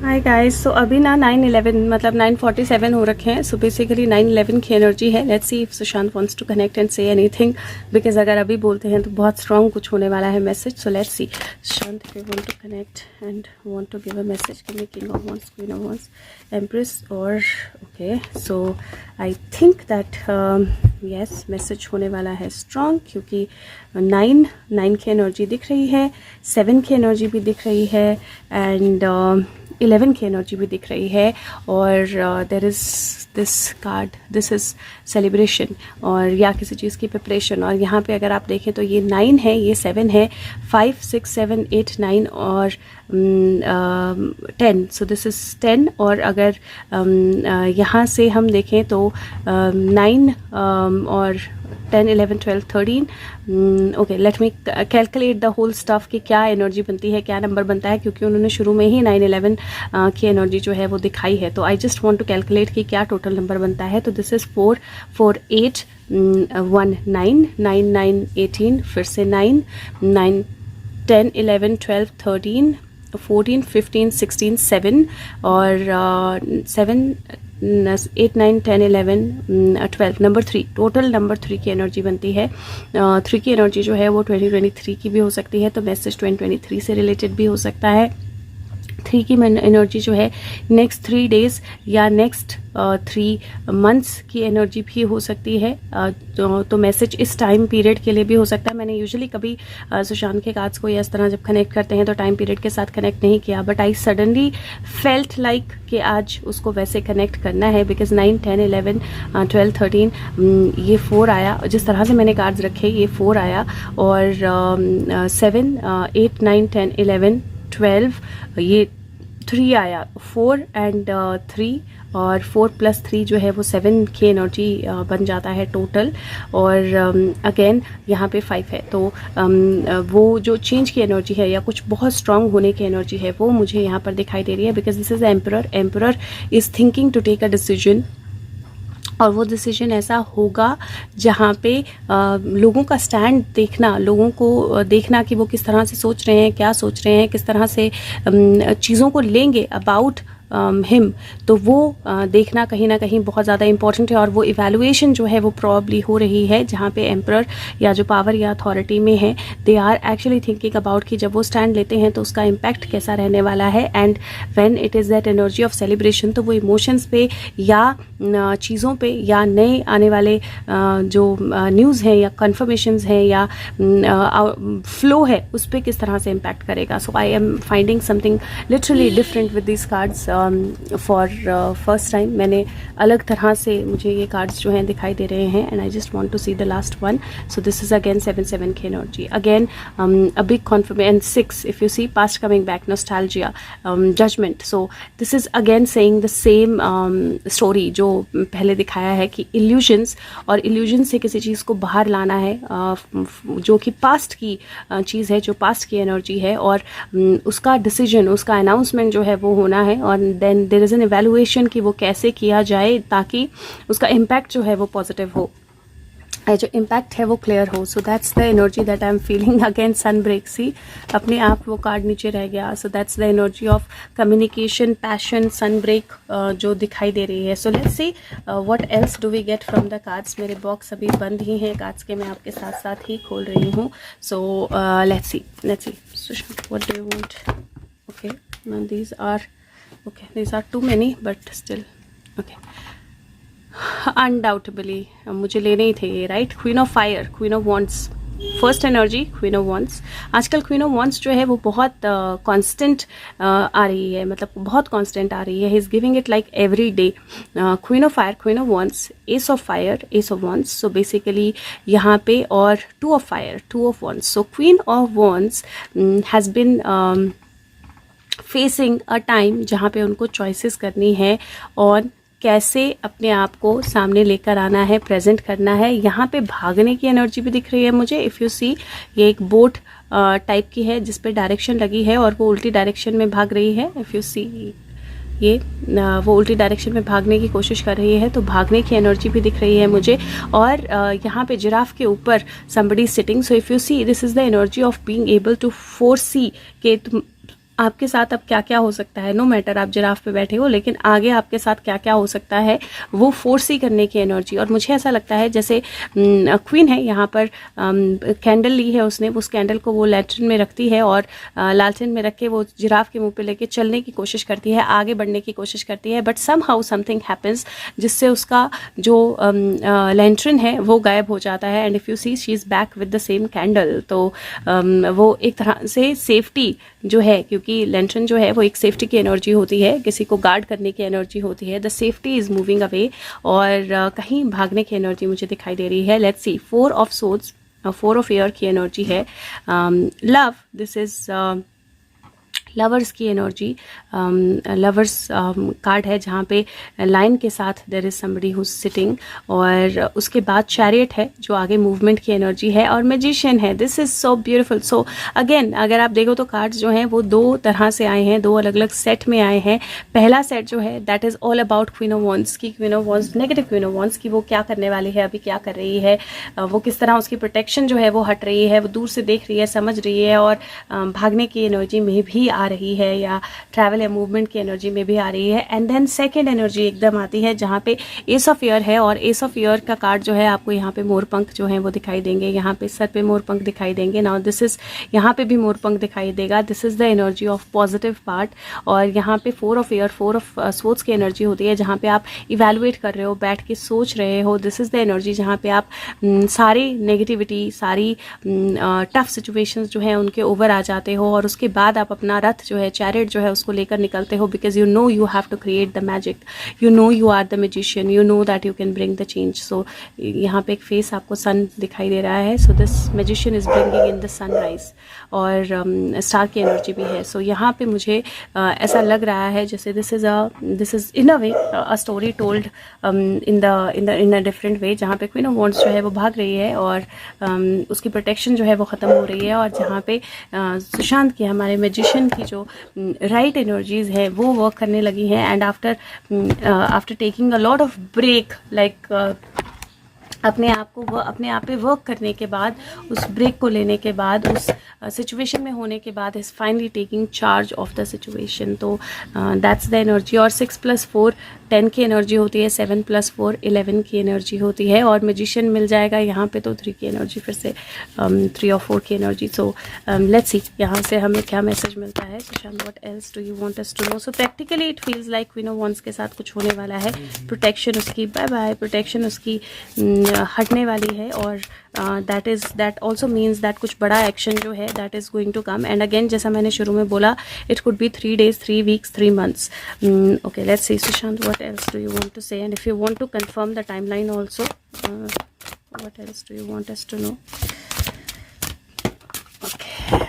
Hi guys, सो अभी ना 9:11 मतलब 9:47 हो रखे हैं. सो बेसिकली 9:11 की एनर्जी है. Let's see if Sushant wants to connect and say anything, because अगर अभी बोलते हैं तो बहुत स्ट्रॉन्ग कुछ होने वाला है message. So let's see Sushant if you want to connect and want to give a message. Give me king of wands, queen of wands, empress और okay. So I think that yes message होने वाला है strong, क्योंकि 9 की energy दिख रही है, 7 की एनर्जी भी दिख रही है एंड 11 की एनर्जी भी दिख रही है. और there is this card, this is celebration और या किसी चीज़ की प्रिपरेशन. और यहाँ पे अगर आप देखें तो ये 9 है, ये 7 है, 5 6 7 8 9 और 10. So this is 10. और अगर यहाँ से हम देखें तो 9 और 10 11 12 13. Okay, let me calculate the whole stuff कि क्या एनर्जी बनती है, क्या नंबर बनता है, क्योंकि उन्होंने शुरू में ही 9-11 की एनर्जी जो है वो दिखाई है. तो I just want to calculate कि क्या टोटल नंबर बनता है. तो दिस इज़ 4 4 8 1 9 9 9 18, फिर से 9 9 10 11 12 13 14 15 16 7 और 7 8 9 10 11 12. नंबर 3, टोटल नंबर 3 की एनर्जी बनती है. 3 की एनर्जी जो है वो 2023 की भी हो सकती है, तो मैसेज 2023 से रिलेटेड भी हो सकता है. 3 की एनर्जी जो है नेक्स्ट 3 डेज या नेक्स्ट 3 मंथ्स की एनर्जी भी हो सकती है. तो मैसेज इस टाइम पीरियड के लिए भी हो सकता है. मैंने यूजुअली कभी सुशांत के कार्ड्स को इस तरह जब कनेक्ट करते हैं तो टाइम पीरियड के साथ कनेक्ट नहीं किया, but I suddenly felt like कि आज उसको वैसे कनेक्ट करना है, बिकॉज 9 10 11 12 13 ये 4 आया. जिस तरह से मैंने कार्ड्स रखे ये 4 आया और 7 8 9 10 11 12 ये 3 आया. 4 एंड 3 और 4 + 3 जो है वो 7 की एनर्जी बन जाता है टोटल. और अगेन यहाँ पे 5 है. तो वो जो चेंज की एनर्जी है या कुछ बहुत स्ट्रांग होने की एनर्जी है वो मुझे यहाँ पर दिखाई दे रही है, because this is emperor. Emperor is thinking to take a decision, और वो डिसीजन ऐसा होगा जहाँ पे लोगों का स्टैंड देखना, लोगों को देखना कि वो किस तरह से सोच रहे हैं, क्या सोच रहे हैं, किस तरह से चीज़ों को लेंगे अबाउट हिम. तो वो देखना कहीं ना कहीं बहुत ज़्यादा इंपॉर्टेंट है. और वो इवैल्यूएशन जो है वो प्रॉब्ली हो रही है, जहाँ पे एम्परर या जो पावर या अथॉरिटी में है, they are actually thinking about कि जब वो स्टैंड लेते हैं तो उसका इम्पैक्ट कैसा रहने वाला है. And when it is that energy of celebration, तो वो इमोशंस पे या चीज़ों पे या नए आने वाले जो न्यूज़ हैं या कन्फर्मेशंस हैं या फ्लो है उस पर किस तरह से इम्पैक्ट करेगा. So I am finding something literally different with this cards for first time. मैंने अलग तरह से मुझे ये कार्ड्स जो हैं दिखाई दे रहे हैं, and I just want to see the last one. So this is again 7 की energy, again a big confirmation. 6 if you see past coming back, nostalgia, judgement. So this is again saying the same story जो पहले दिखाया है कि illusions, और illusion से किसी चीज़ को बाहर लाना है जो कि पास्ट की चीज़ है, जो पास्ट की एनर्जी है, और उसका डिसीजन, उसका अनाउंसमेंट जो है वो होना है. और then there is an evaluation कि वो कैसे किया जाए ताकि उसका इम्पैक्ट जो है वो पॉजिटिव हो, जो इम्पैक्ट है वो क्लियर हो. So that's the energy that I am feeling. Again sun break, see अपने आप वो कार्ड नीचे रह गया. So that's the energy of communication, passion, sun break जो दिखाई दे रही है. So let's see what else do we get from the cards. मेरे बॉक्स अभी बंद ही हैं कार्ड्स के, मैं आपके साथ साथ ही खोल रही हूँ. So let's see what do you want. Okay, these are okay, these are too many but still okay. Undoubtedly मुझे लेने ही थे ये, right. Queen of fire, queen of wands, first energy queen of wands. आजकल queen of wands जो है वो बहुत constant आ रही है, मतलब बहुत कांस्टेंट आ रही है. He is giving it like every day. Queen of fire, queen of wands, S of fire, S of wands. So basically यहाँ पे, और 2 of fire, 2 of wands. So queen of wands has been facing a time जहाँ पे उनको choices करनी है और कैसे अपने आप को सामने लेकर आना है, प्रेजेंट करना है. यहाँ पे भागने की एनर्जी भी दिख रही है मुझे. इफ़ यू सी, ये एक बोट टाइप की है जिस पे डायरेक्शन लगी है और वो उल्टी डायरेक्शन में भाग रही है. इफ़ यू सी, ये वो उल्टी डायरेक्शन में भागने की कोशिश कर रही है, तो भागने की एनर्जी भी दिख रही है मुझे. और यहाँ पे जिराफ के ऊपर somebody sitting. So if you see, this is the energy of being able to foresee कि आपके साथ अब क्या क्या हो सकता है, नो मैटर आप जिराफ पे बैठे हो, लेकिन आगे आपके साथ क्या क्या हो सकता है वो फोर्सी करने की एनर्जी। और मुझे ऐसा लगता है जैसे क्वीन है यहाँ पर, कैंडल ली है उसने, उस कैंडल को वो लैट्रिन में रखती है और लालटेन में रख के वो जिराफ के मुंह पे लेके चलने की कोशिश करती है, आगे बढ़ने की कोशिश करती है, but somehow something happens जिससे उसका जो लैंट्रिन है वो गायब हो जाता है। And if you see she is back with the same candle. तो वो एक तरह से सेफ्टी जो है, क्योंकि लैंटर्न जो है वो एक सेफ्टी की एनर्जी होती है, किसी को गार्ड करने की एनर्जी होती है, the safety is moving away, और कहीं भागने की एनर्जी मुझे दिखाई दे रही है। Let's see, 4 of swords, 4 of air की एनर्जी है। लव, दिस इज़ लवर्स की एनर्जी, लवर्स कार्ड है जहाँ पे लाइन के साथ there is somebody who sitting, और उसके बाद चैरियट है जो आगे मूवमेंट की एनर्जी है, और मैजिशियन है। This is so beautiful. So again अगर आप देखो तो कार्ड्स जो हैं वो 2 तरह से आए हैं, 2 अलग अलग सेट में आए हैं। पहला सेट जो है that is all about queen of wands की, queen of wands, negative queen of wands की, वो क्या करने वाली है, अभी क्या कर रही है, वो किस तरह उसकी प्रोटेक्शन जो है वो हट रही है, वो दूर से देख रही है, समझ रही है, और भागने की एनर्जी में भी आ रही है, या ट्रैवल या मूवमेंट की एनर्जी में भी आ रही है। एंड देन सेकंड एनर्जी एकदम आती है जहाँ पे एस ऑफ ईयर है, और एस ऑफ ईयर का कार्ड जो है आपको यहाँ पे मोरपंख जो है वो दिखाई देंगे, यहाँ पे सर पे मोरपंख दिखाई देंगे। नाउ दिस इज, यहाँ पे भी मोरपंख दिखाई देगा। This is the energy of positive part. और यहाँ पे 4 ऑफ ईयर, 4 ऑफ सोर्ड्स की एनर्जी होती है जहाँ पे आप इवेलुएट कर रहे हो, बैठ के सोच रहे हो। दिस इज द एनर्जी जहाँ पे आप सारी नेगेटिविटी, सारी टफ सिचुएशंस जो है उनके ओवर आ जाते हो, और उसके बाद आप अपना रथ जो है, चैरियट जो है, उसको लेकर निकलते हो, because you know you have to create the magic, you know you are the magician, you know that you can bring the change. So यहाँ पे एक फेस आपको सन दिखाई दे रहा है। So this magician is bringing in the sunrise, और star की energy भी है। सो यहाँ पे मुझे ऐसा लग रहा है जैसे this is in a way a story told in a different way, जहाँ पे क्वीन ऑफ वॉन्ड्स जो है वो भाग रही है, और उसकी प्रोटेक्शन जो है वो ख़त्म हो रही है, और जहाँ पे सुशांत की, हमारे मैजिशियन की जो राइट एनर्जीज है वो वर्क करने लगी हैं। And after taking a lot of break, like अपने आप पे वर्क करने के बाद, उस ब्रेक को लेने के बाद, उस सिचुएशन में होने के बाद, is finally taking charge of the situation. तो दैट्स द एनर्जी। और 6+4 10 की एनर्जी होती है, 7+4 11 की एनर्जी होती है, और मैजिशियन मिल जाएगा यहाँ पे तो 3 की एनर्जी, फिर से 3 और 4 की एनर्जी। सो लेट्स सी यहाँ से हमें क्या मैसेज मिलता है। Sushant, what else do you want us to know? So practically it feels like queen of wands के साथ कुछ होने वाला है। प्रोटेक्शन उसकी बाय बाय, प्रोटेक्शन उसकी हटने वाली है, और दैट ऑल्सो मीन्स दैट कुछ बड़ा एक्शन जो है that is going to come. And again जैसा मैंने शुरू में बोला, it could be 3 days, 3 weeks, 3 months. Okay, let's see, Sushant, what else do you want to say? And if you want to confirm the timeline also, what else do you want us to know? Okay.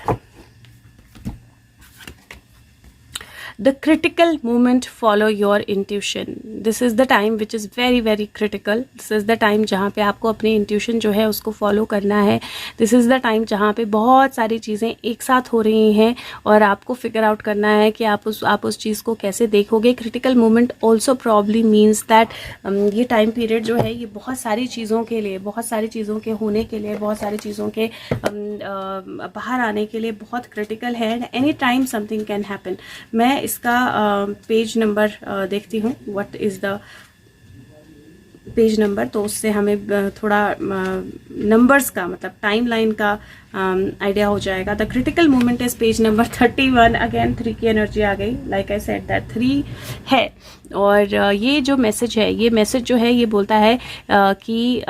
The critical moment, follow your intuition. This is the time which is very very critical. This is the time जहाँ पे आपको अपनी intuition जो है उसको follow करना है. This is the time जहाँ पे बहुत सारी चीज़ें एक साथ हो रही हैं, और आपको figure out करना है कि आप उस चीज़ को कैसे देखोगे. Critical moment also probably means that ये time period जो है ये बहुत सारी चीज़ों के लिए, बहुत सारी चीज़ों के होने के लिए, बहुत सारी चीज़ों के बाहर आने के लिए बहुत critical है. And any time something can happen. मैं इसका पेज नंबर देखती हूँ, what is the page number, तो उससे हमें थोड़ा नंबर्स का मतलब टाइमलाइन का आइडिया हो जाएगा. The critical moment is page number 31. Again 3 की एनर्जी आ गई. लाइक आई सेड दैट 3 है. और ये जो मैसेज है, ये मैसेज जो है ये बोलता है कि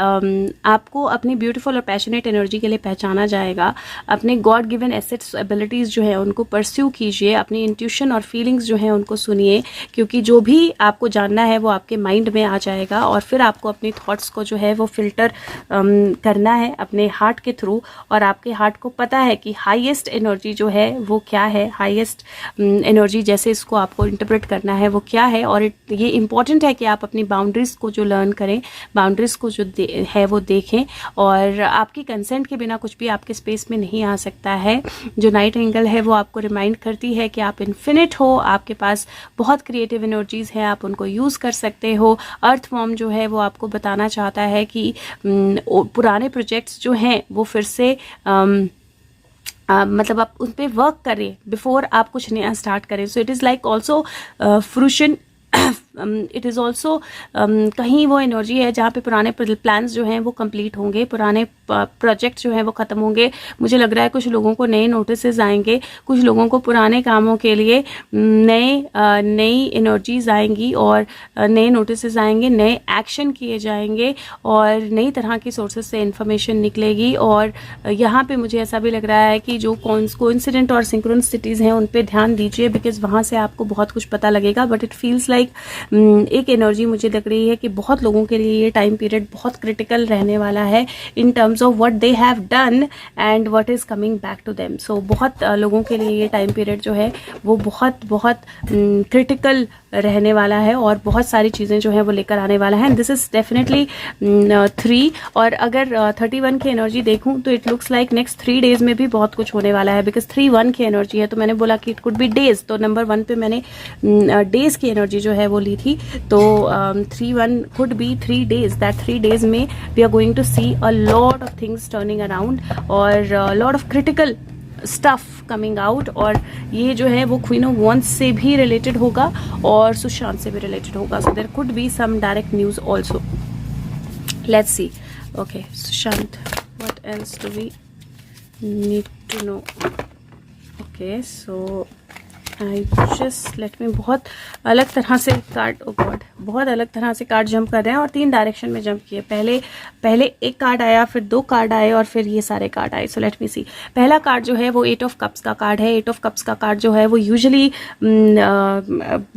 आपको अपनी ब्यूटीफुल और पैशनेट एनर्जी के लिए पहचाना जाएगा. अपने गॉड गिवन एसेट्स, एबिलिटीज़ जो है उनको परस्यू कीजिए. अपनी इंट्यूशन और फीलिंग्स जो है उनको सुनिए, क्योंकि जो भी आपको जानना है वो आपके माइंड में आ जाएगा, और फिर आपको अपनी थॉट्स को जो है वो फिल्टर करना है अपने हार्ट के थ्रू. और आपके हार्ट को पता है कि हाईएस्ट एनर्जी जो है वो क्या है, हाईएस्ट एनर्जी जैसे इसको आपको इंटरप्रेट करना है वो क्या है. और ये इम्पॉर्टेंट है कि आप अपनी बाउंड्रीज़ को जो लर्न करें, बाउंड्रीज़ को जो है वो देखें, और आपकी कंसेंट के बिना कुछ भी आपके स्पेस में नहीं आ सकता है. जो नाइट एंगल है वो आपको रिमाइंड करती है कि आप इन्फिनिट हो, आपके पास बहुत क्रिएटिव एनर्जीज़ हैं, आप उनको यूज़ कर सकते हो. अर्थ फॉर्म जो है वो आपको बताना चाहता है कि पुराने प्रोजेक्ट्स जो हैं वो फिर से मतलब आप उन पर वर्क करें बिफोर आप कुछ नया स्टार्ट करें. So it is like also fruition. It is also कहीं वो एनर्जी है जहाँ पे पुराने प्लान्स जो हैं वो कंप्लीट होंगे, पुराने प्रोजेक्ट जो हैं वो ख़त्म होंगे. मुझे लग रहा है कुछ लोगों को नए नोटिस आएंगे, कुछ लोगों को पुराने कामों के लिए नई एनर्जीज आएंगी और नए नोटिस आएंगे, नए एक्शन किए जाएंगे और नई तरह की सोर्सेज से इंफॉर्मेशन निकलेगी. और यहाँ पे मुझे ऐसा भी लग रहा है कि जो कोइंसिडेंट और सिंक्रोनिसिटीज़ हैं उन पे ध्यान दीजिए, बिकॉज वहाँ से आपको बहुत कुछ पता लगेगा. बट इट फील्स लाइक एक एनर्जी मुझे लग रही है कि बहुत लोगों के लिए ये टाइम पीरियड बहुत क्रिटिकल रहने वाला है in terms of what they have done and what is coming back to them. So बहुत लोगों के लिए ये टाइम पीरियड जो है वो बहुत बहुत क्रिटिकल रहने वाला है और बहुत सारी चीज़ें जो हैं वो लेकर आने वाला है. And this is definitely 3. और अगर 31 की एनर्जी देखूं तो it looks like next 3 days में भी बहुत कुछ होने वाला है, बिकॉज 3-1 की एनर्जी है. तो मैंने बोला कि इट कुड बी डेज, तो नंबर 1 पे मैंने डेज की एनर्जी जो है वो ली थी. तो 3-1 could be 3 days. That 3 days में we are going to see a lot of things turning around और lot of critical stuff coming out. और ये जो है वो क्वीन ऑफ वॉन्ड्स से भी रिलेटेड होगा और सुशांत से भी रिलेटेड होगा. So there could be some direct news also. Let's see. Okay Sushant, what else do we need to know? Okay so I just let me बहुत अलग तरह से कार्ड, ओ गॉड, बहुत अलग तरह से कार्ड जंप कर रहे हैं और 3 डायरेक्शन में जंप किए. पहले एक कार्ड आया, फिर 2 कार्ड आए और फिर ये सारे कार्ड आए. सो लेट मी सी. पहला कार्ड जो है वो 8 ऑफ कप्स का कार्ड है. 8 ऑफ कप्स का कार्ड जो है वो यूजुअली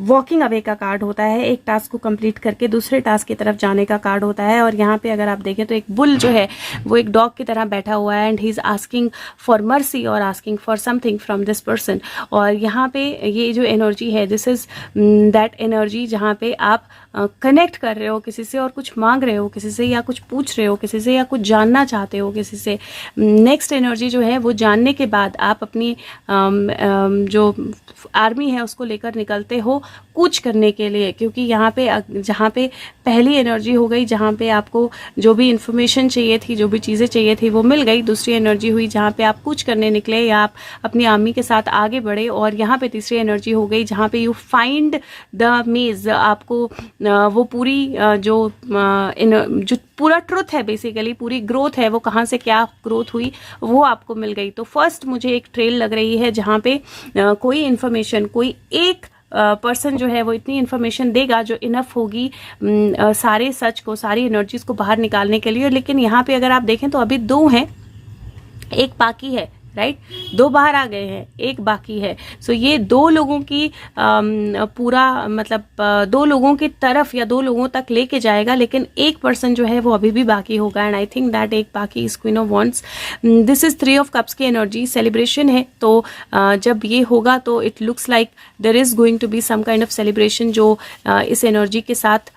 वॉकिंग अवे का कार्ड होता है. एक टास्क को कंप्लीट करके दूसरे टास्क की तरफ जाने का कार्ड होता है. और यहाँ पे अगर आप देखें तो एक बुल जो है वो एक डॉग की तरह बैठा हुआ है and he is asking for mercy और asking for something from this person. और यहाँ पे ये जो एनर्जी है, दिस इज दैट एनर्जी जहाँ पे आप कनेक्ट कर रहे हो किसी से और कुछ मांग रहे हो किसी से या कुछ पूछ रहे हो किसी से या कुछ जानना चाहते हो किसी से. नेक्स्ट एनर्जी जो है वो जानने के बाद आप अपनी जो आर्मी है उसको लेकर निकलते हो कुछ करने के लिए. क्योंकि यहाँ पे जहाँ पे पहली एनर्जी हो गई जहाँ पे आपको जो भी इंफॉर्मेशन चाहिए थी, जो भी चीज़ें चाहिए थी वो मिल गई. दूसरी एनर्जी हुई जहाँ पे आप कुछ करने निकले या आप अपनी आर्मी के साथ आगे बढ़े. और यहाँ पे तीसरी एनर्जी हो गई जहाँ पे यू फाइंड द मेज. आपको वो पूरी जो पूरा ट्रुथ है, बेसिकली पूरी ग्रोथ है, वो कहाँ से क्या ग्रोथ हुई वो आपको मिल गई. तो फर्स्ट मुझे एक ट्रेल लग रही है जहाँ पे कोई इन्फॉर्मेशन, कोई एक पर्सन जो है वो इतनी इन्फॉर्मेशन देगा जो इनफ होगी सारे सच को, सारी एनर्जीज को बाहर निकालने के लिए. लेकिन यहाँ पे अगर आप देखें तो अभी 2 हैं, एक बाकी है, राइट. 2 बाहर आ गए हैं, एक बाकी है. सो ये 2 लोगों की पूरा मतलब 2 लोगों की तरफ या 2 लोगों तक लेके जाएगा. लेकिन एक पर्सन जो है वो अभी भी बाकी होगा एंड आई थिंक दैट एक बाकी is queen of wands. This is 3 of cups की एनर्जी. सेलिब्रेशन है. तो जब ये होगा तो it looks like there is going to be some kind of celebration जो इस एनर्जी के साथ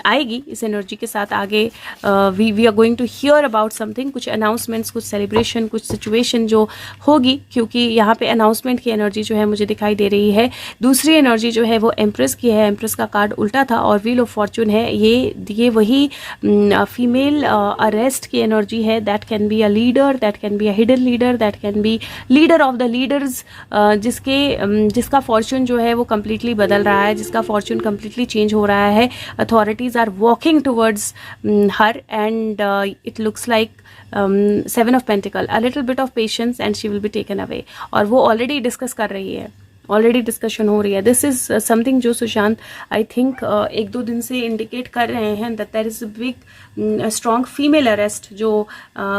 आएगी. इस एनर्जी के साथ आगे we are going to hear about something, कुछ अनाउंसमेंट्स, कुछ सेलिब्रेशन, कुछ सिचुएशन जो होगी. क्योंकि यहाँ पे अनाउंसमेंट की एनर्जी जो है मुझे दिखाई दे रही है. दूसरी एनर्जी जो है वो एम्प्रेस की है. एम्प्रेस का कार्ड उल्टा था और व्हील ऑफ फॉर्चून है. ये वही फीमेल अरेस्ट की एनर्जी है. That can be a leader, that can be a hidden leader, that can be leader of the leaders, जिसका फॉर्चून जो है वो कम्प्लीटली बदल रहा है, जिसका फॉर्चून कम्प्लीटली चेंज हो रहा है. Authorities are walking towards her and it looks like 7 of Pentacles. A little bit of patience and she will be taken away. और वो already discuss कर रही है, ऑलरेडी डिस्कशन हो रही है. दिस इज समथिंग जो सुशांत आई थिंक 1-2 दिन से इंडिकेट कर रहे हैं that there is a big strong female arrest जो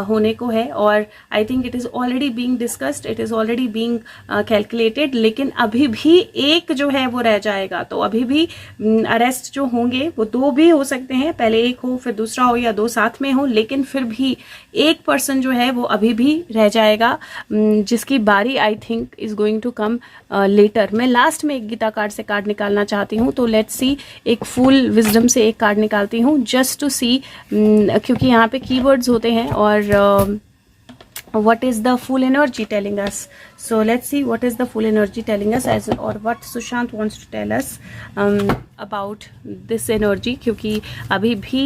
होने को है. और I think it is already being discussed, it is already being calculated. लेकिन अभी भी एक जो है वो रह जाएगा. तो अभी भी अरेस्ट जो होंगे वो 2 भी हो सकते हैं, पहले एक हो फिर दूसरा हो या 2 साथ में हो. लेकिन फिर भी एक पर्सन जो है वो अभी भी रह जाएगा जिसकी बारी I think is going to come later. मैं लास्ट में एक गीता कार्ड से कार्ड निकालना चाहती हूँ. तो लेट्स सी, एक फुल विजडम से एक कार्ड निकालती हूँ जस्ट टू सी, क्योंकि यहाँ पे कीवर्ड्स होते हैं और what is the full energy telling us. So let's see what is the full energy telling us as or what Sushant wants to tell us about this energy, क्योंकि अभी भी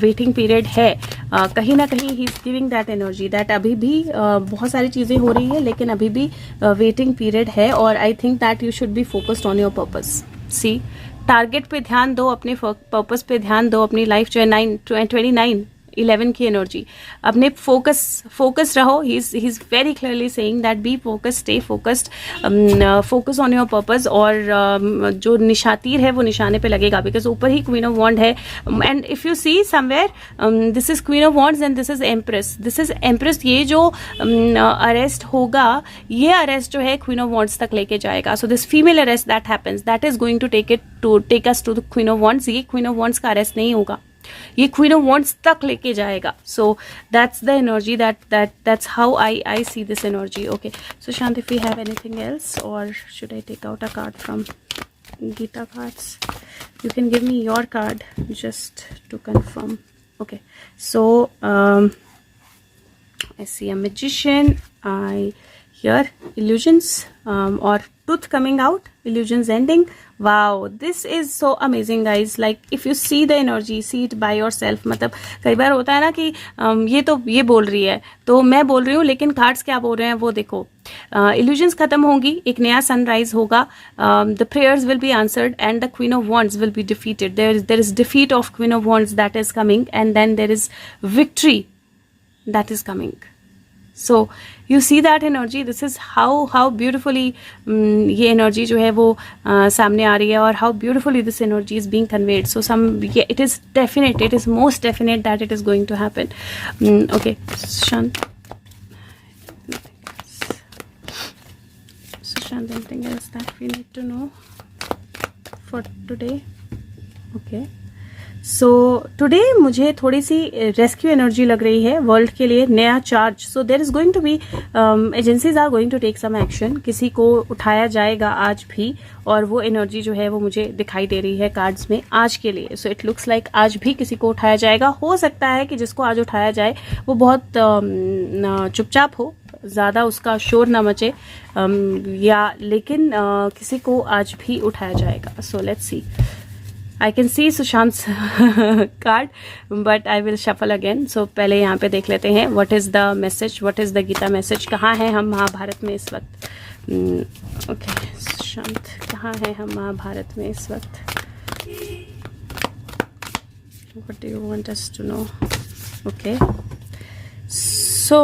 waiting period है, कहीं ना कहीं he is giving that energy that अभी भी बहुत सारी चीज़ें हो रही है लेकिन अभी भी वेटिंग पीरियड है, और I think that you should be focused on your purpose. See, target पे ध्यान दो, अपने पर्पस पे ध्यान दो. अपनी लाइफ जो है 29-11 की एनर्जी, अपने फोकस रहो. He is very clearly saying that be focused, stay focused, focus on your purpose. और जो निशातीर है वो निशाने पे लगेगा, बिकॉज ऊपर ही क्वीन ऑफ वॉन्ड है. And if you C somewhere this is queen of wands and this is empress. This is empress. ये जो अरेस्ट होगा, ये अरेस्ट जो है क्वीन ऑफ वॉन्ड्स तक लेके जाएगा. So this female arrest that happens, that is going to take us to the queen of wands. ये क्वीन ऑफ वॉन्ड्स का अरेस्ट नहीं होगा, ये क्वीन ऑफ वॉन्ड्स तक लेके जाएगा. So that's the energy, that's how I see this energy. Okay, so Shant, if you have anything else or should I take out a card from Geeta cards? You can give me your card just to confirm. Okay, so I see a magician, I hear illusions or truth coming out, illusions ending. Wow, this is so amazing guys. Like if you see the energy, see it by yourself. मतलब कई बार होता है ना कि ये बोल रही है तो मैं बोल रही हूँ, लेकिन कार्ड्स क्या बोल रहे हैं वो देखो. इल्यूजन्स खत्म होंगी, एक नया सनराइज होगा, the prayers will be answered and the queen of wands will be defeated. There is defeat of queen of wands that is coming and then there is victory that is coming. So you see that energy. This is how beautifully ये energy जो है वो सामने आ रही है, और how beautifully this energy is being conveyed. So it is definite, it is most definite that it is going to happen. Okay, Shant. So Shant, anything else that we need to know for today? Okay. So today मुझे थोड़ी सी rescue energy लग रही है, world के लिए नया charge. So there is going to be, agencies are going to take some action. किसी को उठाया जाएगा आज भी, और वो एनर्जी जो है वो मुझे दिखाई दे रही है कार्ड्स में आज के लिए. सो इट लुक्स लाइक आज भी किसी को उठाया जाएगा. हो सकता है कि जिसको आज उठाया जाए वो बहुत चुपचाप हो, ज़्यादा उसका शोर ना मचे, या लेकिन किसी को आज भी उठाया जाएगा. सो let's C. I can see Sushant's card, but I will shuffle again. So पहले यहाँ पे देख लेते हैं what is the message, what is the Gita message. कहाँ हैं हम महाभारत में इस वक्त? Okay, सुशांत, कहाँ हैं हम महाभारत में इस वक्त? What do you want us to know? Okay, so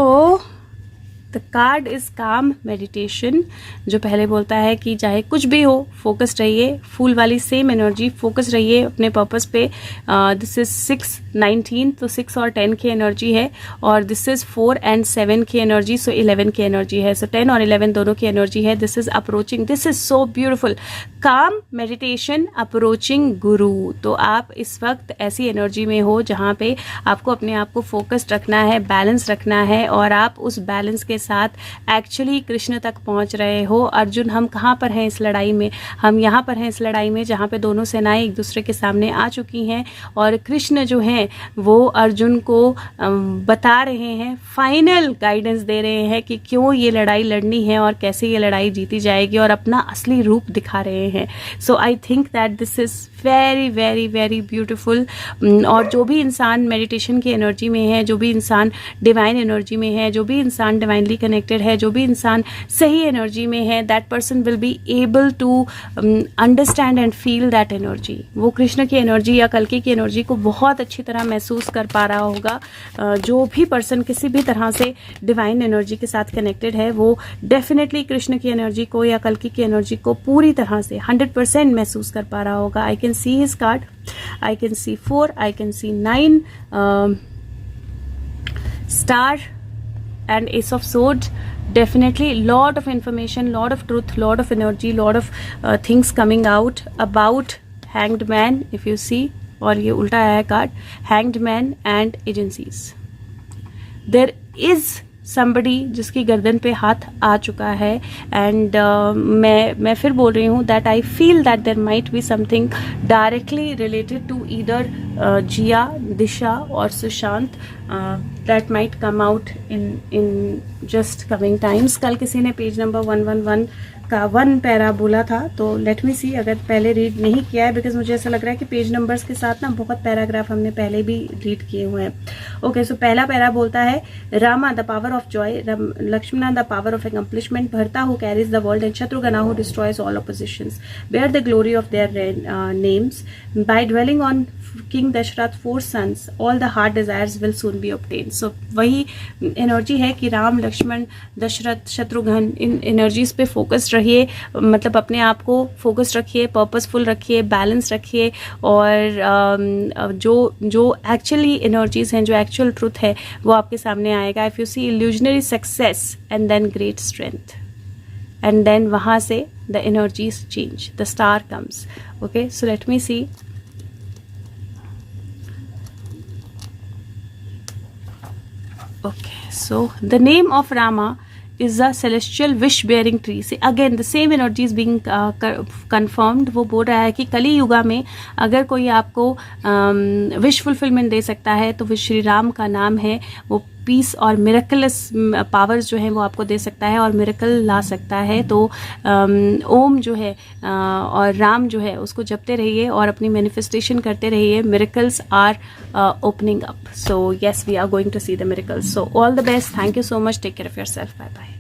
the card is काम मेडिटेशन, जो पहले बोलता है कि चाहे कुछ भी हो फोकस्ड रहिए, फूल वाली सेम एनर्जी, फोकस रहिए अपने पर्पस पे. दिस इज 6-19, तो 6 और 10 की एनर्जी है, और दिस इज 4 and 7 की एनर्जी, सो 11 की एनर्जी है. सो 10 और 11 दोनों की एनर्जी है. This is approaching, this is so beautiful. काम मेडिटेशन अप्रोचिंग गुरु. तो आप इस वक्त ऐसी एनर्जी में हो जहाँ पे आपको अपने आप को फोकस्ड रखना है, बैलेंस रखना है, और आप उस बैलेंस के साथ एक्चुअली कृष्ण तक पहुंच रहे हो. अर्जुन, हम कहाँ पर हैं इस लड़ाई में? हम यहाँ पर हैं इस लड़ाई में जहाँ पे दोनों सेनाएं एक दूसरे के सामने आ चुकी हैं, और कृष्ण जो हैं वो अर्जुन को बता रहे हैं, फाइनल गाइडेंस दे रहे हैं कि क्यों ये लड़ाई लड़नी है और कैसे ये लड़ाई जीती जाएगी, और अपना असली रूप दिखा रहे हैं. So I think that this is very very very beautiful. और जो भी इंसान मेडिटेशन की एनर्जी में है, जो भी इंसान डिवाइन एनर्जी में है, जो भी इंसान डिवाइनली कनेक्टेड है, जो भी इंसान सही एनर्जी में है, that person will be able to understand and feel that energy. वो कृष्ण की एनर्जी या कल्कि की एनर्जी को बहुत अच्छी तरह महसूस कर पा रहा होगा. जो भी पर्सन किसी भी तरह से डिवाइन एनर्जी के साथ कनेक्टेड है, वो डेफिनेटली कृष्ण की एनर्जी को या कल्कि की एनर्जी को पूरी तरह से 100% महसूस कर पा रहा होगा. I can see his card, I can see 4, I can see 9, star and ace of swords. Definitely lot of information, lot of truth, lot of energy, lot of things coming out about hanged man. If you see, और ये उल्टा आया है card, hanged man and agencies. There is somebody जिसकी गर्दन पे हाथ आ चुका है, एंड मैं फिर बोल रही हूँ that I feel that there might be something directly related to either Jiya, Disha और Sushant that might come out in just coming times. कल किसी ने पेज नंबर 111 का 1 पैरा बोला था, तो लेट मी सी, अगर पहले रीड नहीं किया है, बिकॉज मुझे ऐसा लग रहा है कि पेज नंबर्स के साथ ना बहुत पैराग्राफ हमने पहले भी रीड किए हुए हैं. ओके, सो पहला पैरा बोलता है Rama the power of joy, Lakshmana the power of accomplishment, Bharata who carries the world and Shatrughna who destroys all oppositions, bear the glory of their names, by dwelling on King Dashrath 4 sons, all the heart desires will soon be obtained. So वही energy है कि राम, लक्ष्मण, दशरथ, शत्रुघ्न, इन energies पे focused रहिए, मतलब अपने आप को focused रखिए, पर्पसफुल रखिए, बैलेंस रखिए, और जो एक्चुअली एनर्जीज हैं, जो एक्चुअल ट्रूथ है वो आपके सामने आएगा. If you see illusionary success and then great strength, and then वहाँ से the energies change, the star comes. Okay, so let me see. Okay, so the name of Rama is a celestial wish-bearing tree. See, again the same energy is being confirmed. वो बोल रहा है कि कली युगा में अगर कोई आपको विश फुलफिलमेंट दे सकता है तो वो श्री राम का नाम है. वो पीस और मिरेकलस पावर्स जो हैं वो आपको दे सकता है और मिरेकल ला सकता है. तो ओम जो है और राम जो है उसको जपते रहिए और अपनी मैनिफेस्टेशन करते रहिए. Miracles are opening up. So yes, we are going to see the miracles. So all the best. Thank you so much. Take care of yourself. Bye bye.